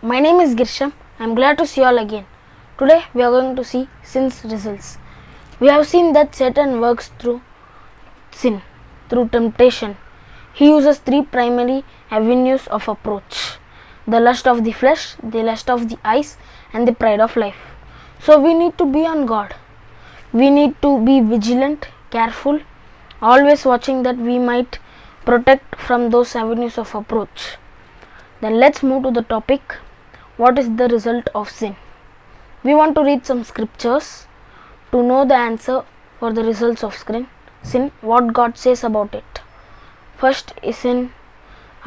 My name is Girsham. I am glad to see you all again. Today we are going to see sin's results. We have seen that Satan works through sin, through temptation. He uses three primary avenues of approach: the lust of the flesh, the lust of the eyes, and the pride of life. So we need to be on guard. We need to be vigilant, careful, always watching that we might protect from those avenues of approach. Then let's move to the topic. What is the result of sin? We want to read some scriptures to know the answer for the results of sin, what God says about it. First is in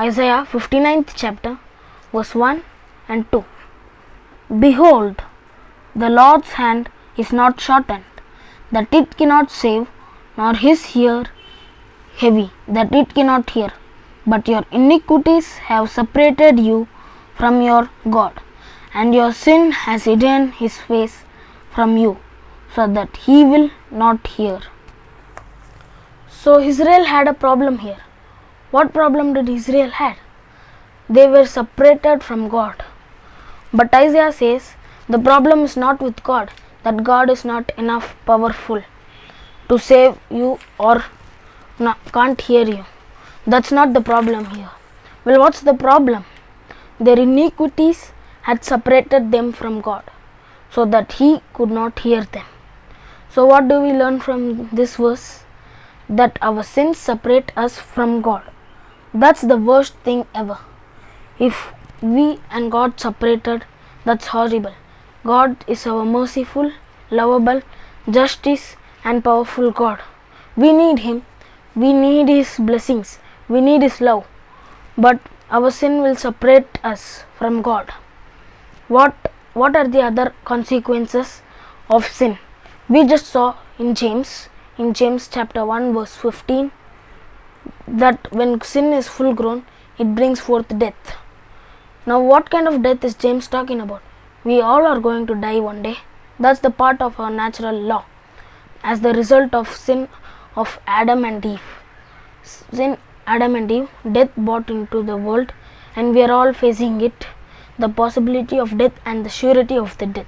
Isaiah 59th chapter, verse 1 and 2. Behold, the Lord's hand is not shortened, that it cannot save, nor his ear heavy, that it cannot hear. But your iniquities have separated you from your God, and your sin has hidden his face from you, so that he will not hear. So Israel had a problem here. What problem did Israel had? They were separated from God. But Isaiah says the problem is not with God, that God is not enough powerful to save you or can't hear you. That's not the problem here. Well, what's the problem? Their iniquities had separated them from God, so that he could not hear them. So what do we learn from this verse? That our sins separate us from God. That's the worst thing ever. If we and God separated, that's horrible. God is our merciful, lovable, justice and powerful God. We need him. We need his blessings. We need his love. But our sin will separate us from God. What are the other consequences of sin? We just saw in James chapter 1 verse 15 that when sin is full grown, it brings forth death. Now what kind of death is James talking about? We all are going to die one day. That's the part of our natural law. As the result of sin of Adam and Eve. Sin Adam and Eve, death brought into the world, and we are all facing it, the possibility of death and the surety of the death.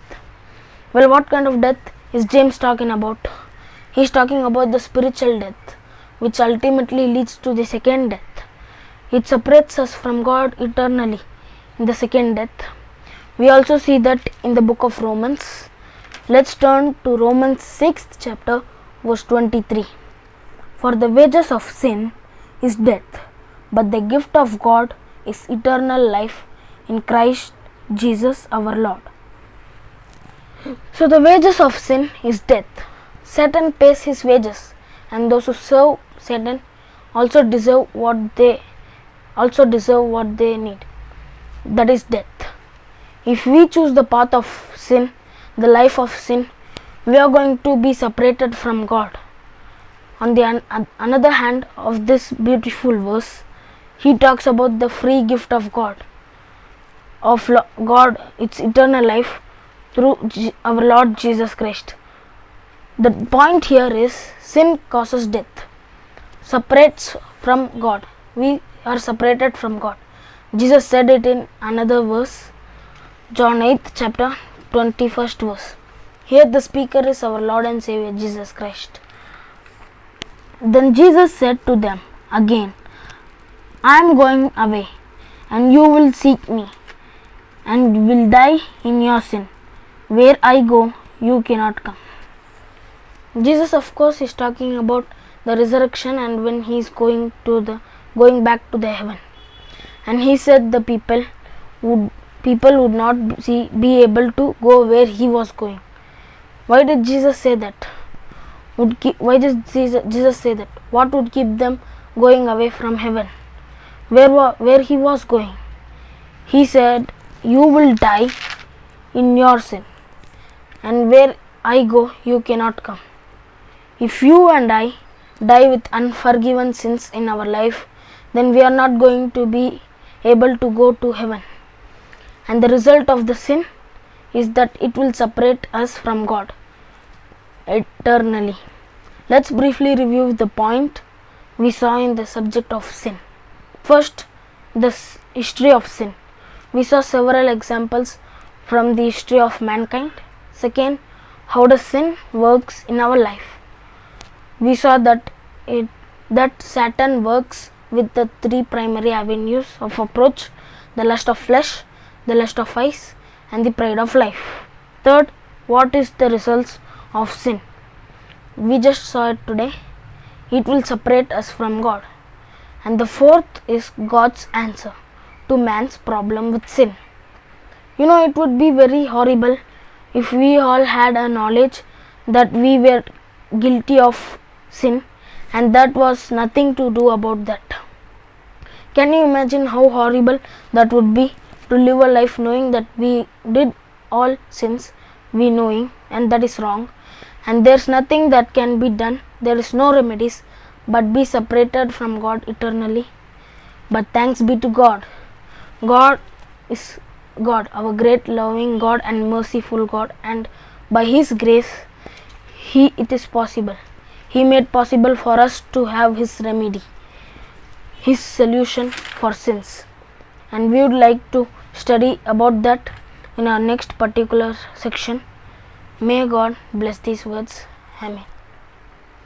Well, what kind of death is James talking about? He is talking about the spiritual death, which ultimately leads to the second death. It separates us from God eternally in the second death. We also see that in the book of Romans. Let's turn to Romans 6th chapter verse 23. For the wages of sin is death, but the gift of God is eternal life in Christ Jesus our Lord. So the wages of sin is death. Satan pays his wages, and those who serve Satan also deserve what they need. That is death. If we choose the path of sin, the life of sin, we are going to be separated from God. On the another hand of this beautiful verse, he talks about the free gift of God. God, its eternal life through our Lord Jesus Christ. The point here is sin causes death, separates from God. We are separated from God. Jesus said it in another verse, John 8th chapter 21st verse. Here the speaker is our Lord and Savior Jesus Christ. Then Jesus said to them again, I am going away, and you will seek me, and will die in your sin. Where I go, you cannot come. Jesus, of course, is talking about the resurrection and when he is going back to the heaven. And he said the people would not be able to go where he was going. Why did Jesus say that? Why did Jesus say that? What would keep them going away from heaven? Where he was going? He said, you will die in your sin, and where I go, you cannot come. If you and I die with unforgiven sins in our life, then we are not going to be able to go to heaven. And the result of the sin is that it will separate us from God eternally. Let's briefly review the point we saw in the subject of sin. First, the history of sin. we saw several examples from the history of mankind. Second, how does sin works in our life? We saw that Satan works with the three primary avenues of approach: the lust of flesh, the lust of eyes, and the pride of life. Third, what is the results of sin? We just saw it today. It will separate us from God. And the fourth is God's answer to man's problem with sin. It would be very horrible if we all had a knowledge that we were guilty of sin and that was nothing to do about that. Can you imagine how horrible that would be, to live a life knowing that we did all sins we knowing and that is wrong, and there's nothing that can be done, there is no remedies, but be separated from God eternally? But thanks be to God. God is God, our great loving God and merciful God, and by His grace it is possible. He made possible for us to have His remedy, His solution for sins, and we would like to study about that in our next particular section. May God bless these words. Amen.